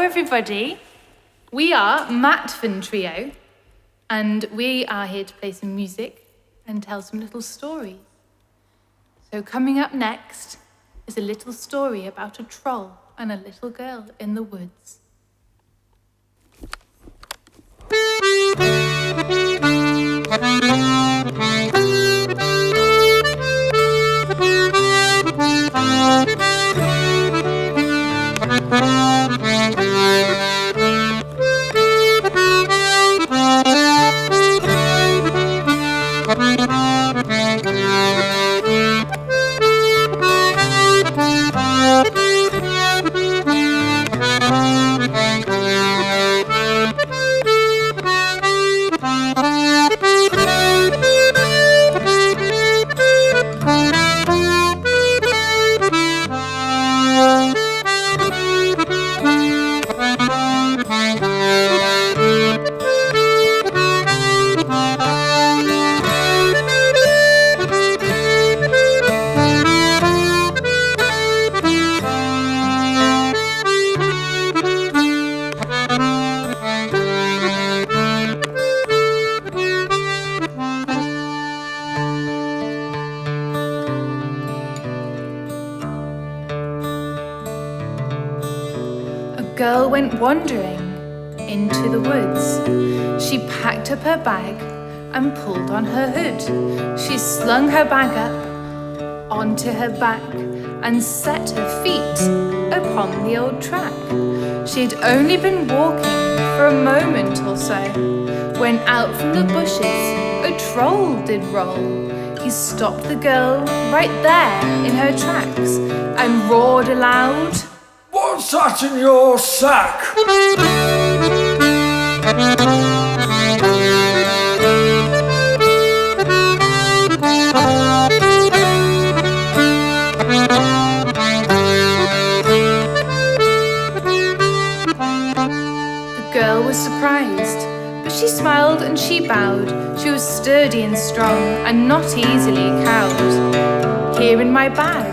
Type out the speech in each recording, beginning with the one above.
everybody. We are Matfen Trio, and we are here to play some music and tell some little stories. So coming up next is a little story about a troll and a little girl in the woods. Girl went wandering into the woods. She packed up her bag and pulled on her hood. She slung her bag up onto her back and set her feet upon the old track. She'd only been walking for a moment or so when out from the bushes a troll did roll. He stopped the girl right there in her tracks and roared aloud, "What's that in your sack?" The girl was surprised, but she smiled and she bowed. She was sturdy and strong and not easily cowed. "Here in my bag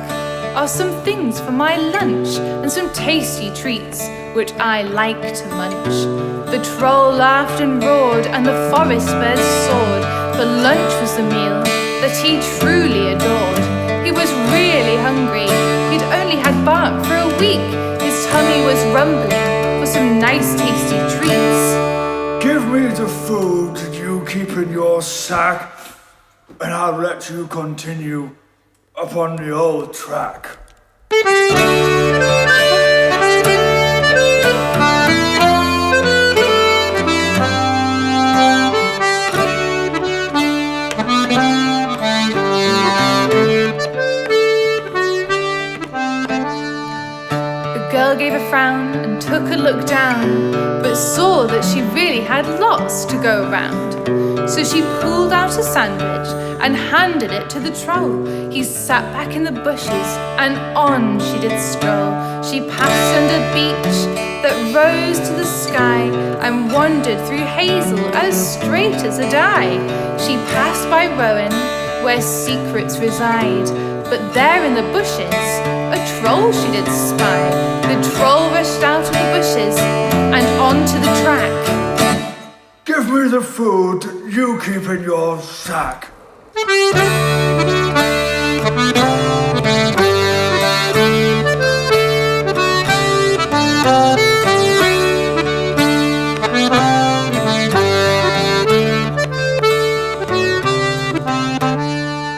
are some things for my lunch and some tasty treats which I like to munch." The troll laughed and roared and the forest birds soared, for lunch was the meal that he truly adored. He was really hungry, he'd only had bark for a week. His tummy was rumbling for some nice tasty treats. "Give me the food that you keep in your sack, and I'll let you continue upon the old track." The girl gave a frown and took a look down, but saw that she really had lots to go around. So she pulled out a sandwich and handed it to the troll. He sat back in the bushes and on she did stroll. She passed under beech that rose to the sky and wandered through hazel as straight as a die. She passed by rowan where secrets reside, but there in the bushes a troll she did spy. The troll rushed out of the bushes and onto the track. "Give me the food that you keep in your sack."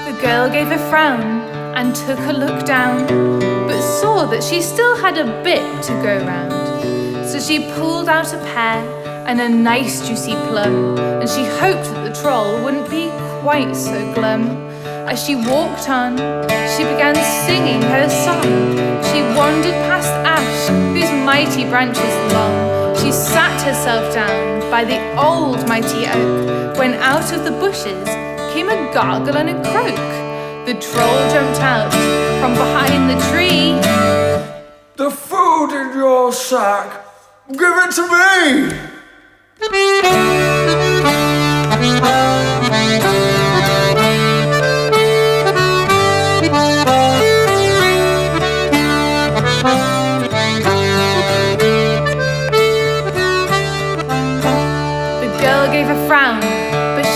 The girl gave a frown and took a look down, but saw that she still had a bit to go round. So she pulled out a pear and a nice juicy plum, and she hoped that the troll wouldn't be quite so glum. As she walked on, she began singing her song. She wandered past ash, whose mighty branches long. She sat herself down by the old mighty oak, when out of the bushes came a gargle and a croak. The troll jumped out from behind the tree. "The food in your sack, give it to me!"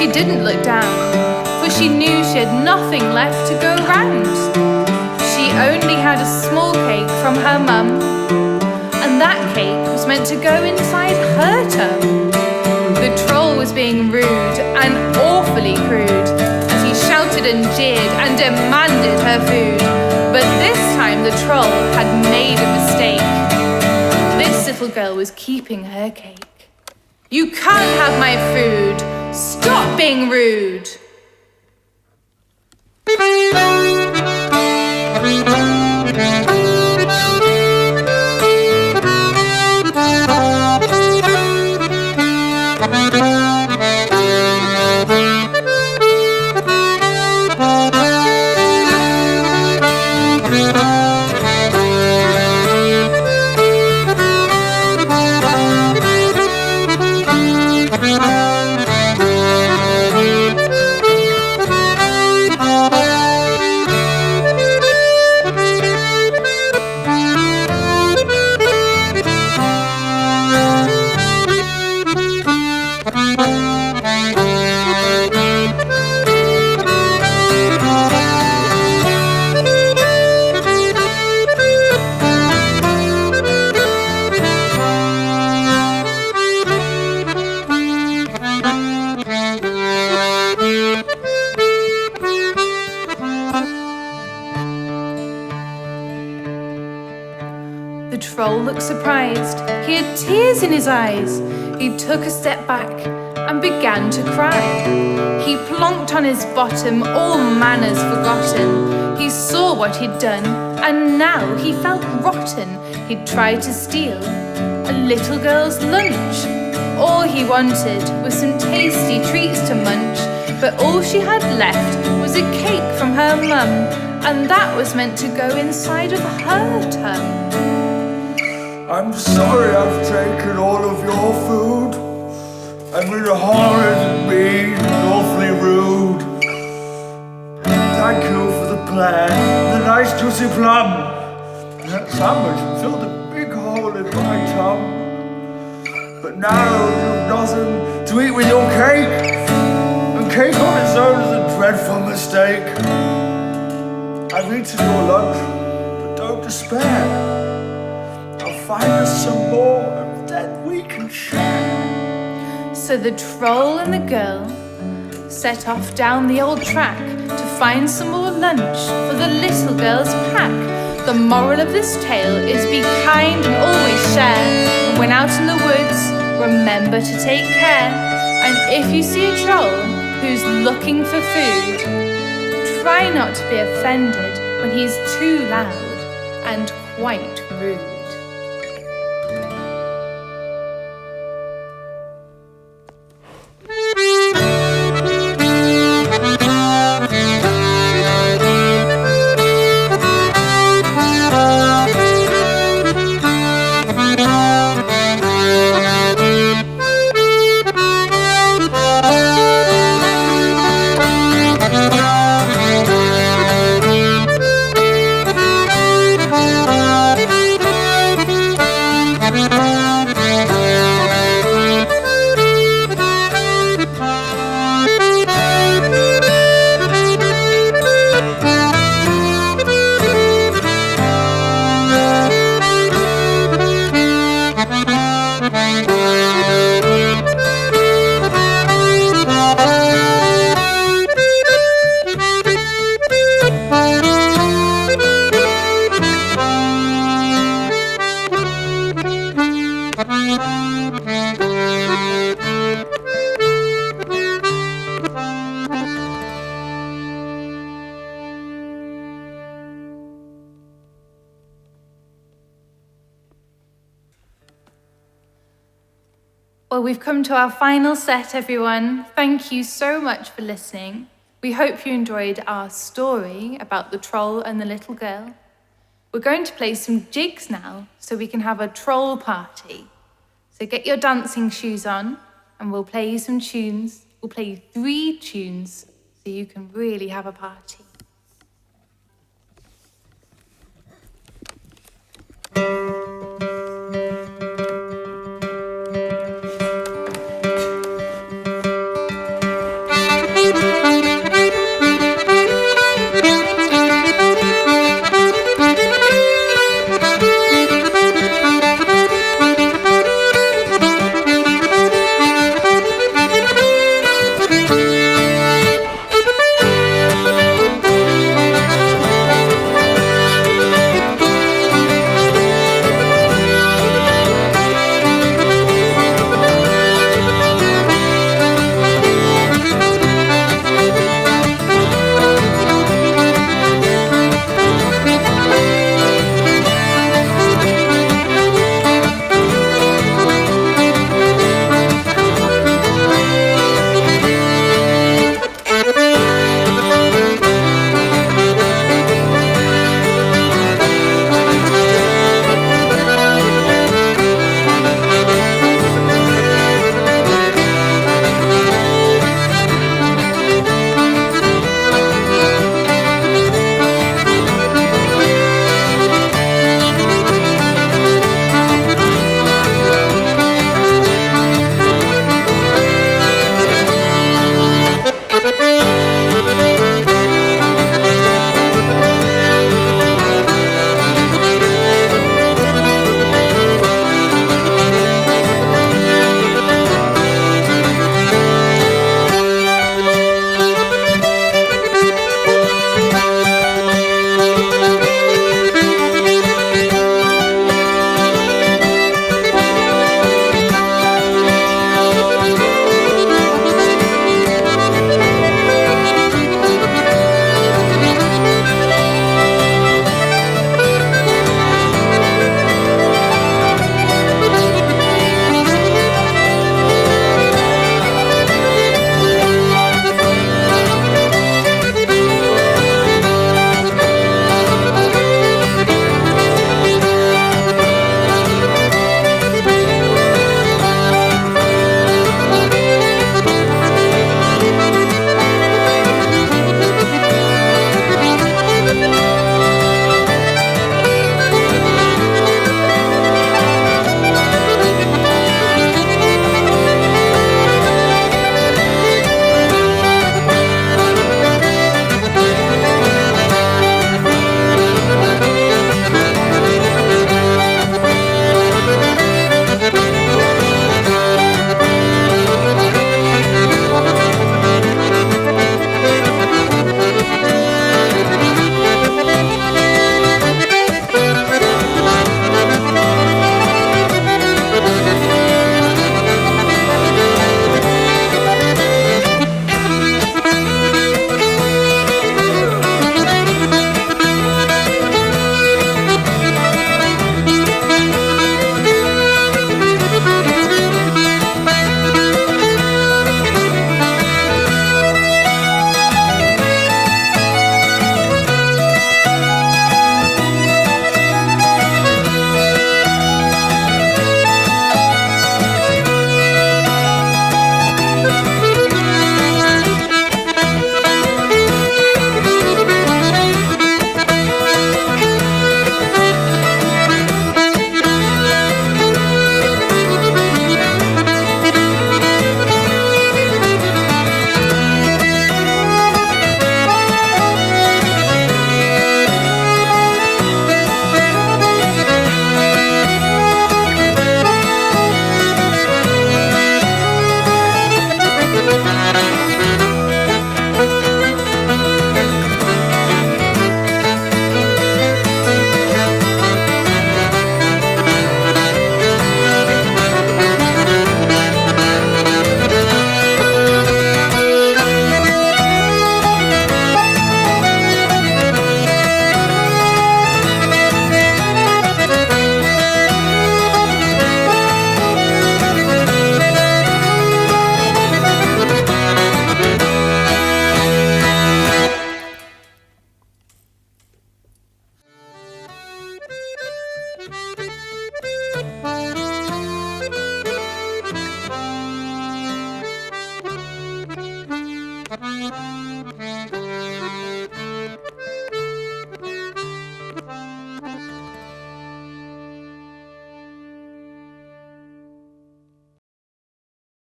she didn't look down, for she knew she had nothing left to go round. She only had a small cake from her mum, and that cake was meant to go inside her tum. The troll was being rude and awfully crude as he shouted and jeered and demanded her food. But this time the troll had made a mistake. This little girl was keeping her cake. "You can't have my food! Stop being rude!" The troll looked surprised. He had tears in his eyes. He took a step back and began to cry. He plonked on his bottom, all manners forgotten. He saw what he'd done, and now he felt rotten. He'd tried to steal a little girl's lunch. All he wanted was some tasty treats to munch, but all she had left was a cake from her mum, and that was meant to go inside of her tum. I'm sorry I've taken all of your food. I'm really horrid and mean and awfully rude. Thank you for the plan, the nice juicy plum. That sandwich filled a big hole in my tum. But now you've nothing to eat with your cake, and cake on its own is a dreadful mistake. I've eaten your lunch, but don't despair. Find us some more, and then we can share. So the troll and the girl set off down the old track to find some more lunch for the little girl's pack. The moral of this tale is be kind and always share. And when out in the woods, remember to take care. And if you see a troll who's looking for food, try not to be offended when he's too loud and quite rude. Well, we've come to our final set, everyone. Thank you so much for listening. We hope you enjoyed our story about the troll and the little girl. We're going to play some jigs now so we can have a troll party. So get your dancing shoes on and we'll play you some tunes. We'll play you 3 tunes so you can really have a party.